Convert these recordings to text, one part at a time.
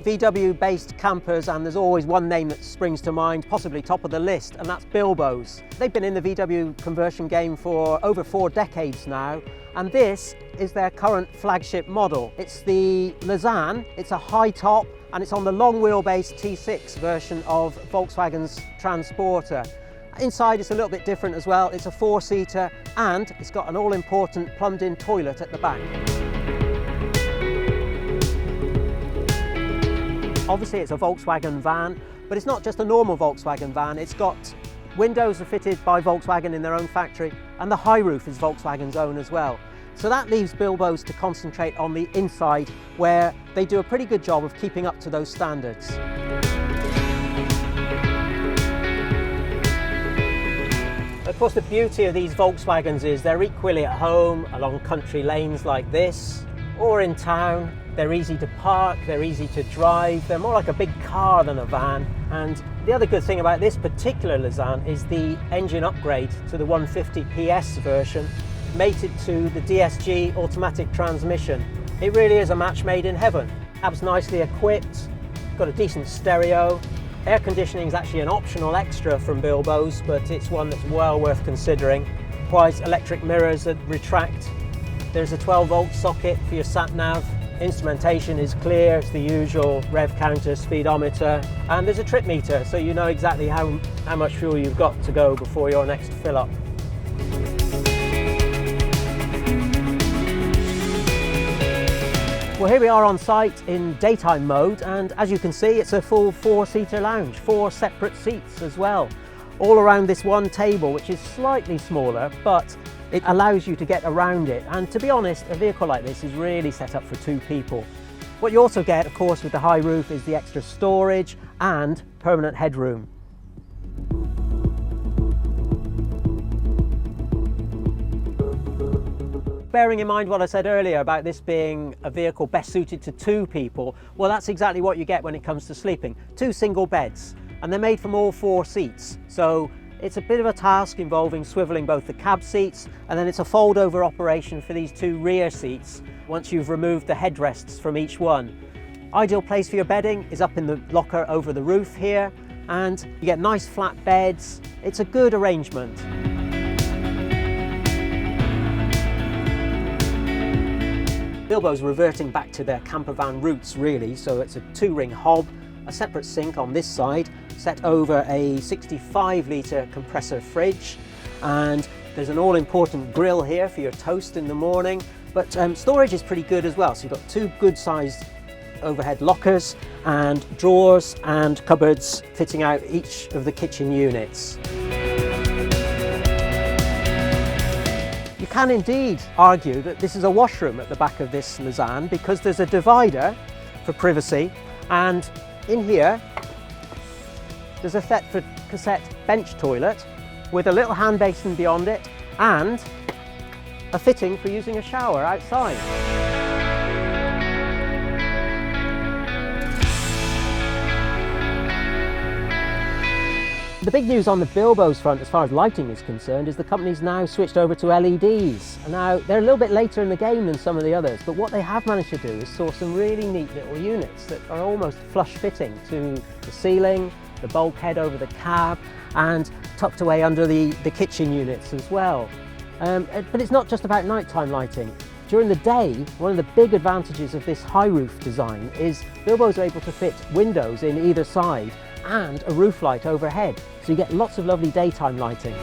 VW-based campers, and there's always one name that springs to mind, possibly top of the list, and that's Bilbo's. They've been in the VW conversion game for over 4 decades now, and this is their current flagship model. It's the Lezan. It's a high top, and it's on the long wheelbase T6 version of Volkswagen's Transporter. Inside it's a little bit different as well. It's a 4-seater, and it's got an all-important plumbed-in toilet at the back. Obviously it's a Volkswagen van, but it's not just a normal Volkswagen van. It's got windows are fitted by Volkswagen in their own factory, and the high roof is Volkswagen's own as well. So that leaves Bilbo's to concentrate on the inside, where they do a pretty good job of keeping up to those standards. Of course, the beauty of these Volkswagens is they're equally at home along country lanes like this, or in town. They're easy to park, they're easy to drive, they're more like a big car than a van. And the other good thing about this particular Lezan is the engine upgrade to the 150 PS version, mated to the DSG automatic transmission. It really is a match made in heaven. Cab's nicely equipped, got a decent stereo. Air conditioning is actually an optional extra from Bilbo's, but it's one that's well worth considering. Requires electric mirrors that retract. There's a 12-volt socket for your sat-nav. Instrumentation is clear, it's the usual rev counter, speedometer, and there's a trip meter, so you know exactly how much fuel you've got to go before your next fill up. Well, here we are on site in daytime mode, and as you can see, it's a full 4-seater lounge, 4 separate seats as well, all around this one table, which is slightly smaller, but it allows you to get around it. And to be honest, a vehicle like this is really set up for 2 people. What you also get, of course, with the high roof is the extra storage and permanent headroom. Bearing in mind what I said earlier about this being a vehicle best suited to 2 people, well, that's exactly what you get when it comes to sleeping. 2 single beds, and they're made from all 4 seats. So it's a bit of a task involving swiveling both the cab seats, and then it's a fold-over operation for these 2 rear seats once you've removed the headrests from each one. Ideal place for your bedding is up in the locker over the roof here, and you get nice flat beds. It's a good arrangement. Bilbo's reverting back to their camper van roots really, so it's a 2-ring hob, a separate sink on this side, set over a 65-litre compressor fridge, and there's an all-important grill here for your toast in the morning, but storage is pretty good as well. So you've got 2 good-sized overhead lockers and drawers and cupboards fitting out each of the kitchen units. You can indeed argue that this is a washroom at the back of this Lezan, because there's a divider for privacy, and in here there's a Thetford cassette bench toilet with a little hand basin beyond it and a fitting for using a shower outside. The big news on the Bilbo's front as far as lighting is concerned is the company's now switched over to LEDs. Now, they're a little bit later in the game than some of the others, but what they have managed to do is source some really neat little units that are almost flush fitting to the ceiling, the bulkhead over the cab, and tucked away under the kitchen units as well. But it's not just about nighttime lighting. During the day, one of the big advantages of this high roof design is Bilbo's able to fit windows in either side and a roof light overhead, so you get lots of lovely daytime lighting.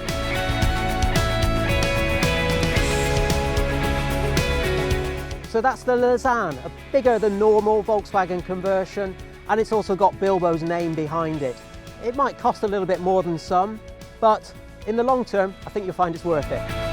So that's the Lezan, a bigger than normal Volkswagen conversion, and it's also got Bilbo's name behind it. It might cost a little bit more than some, but in the long term, I think you'll find it's worth it.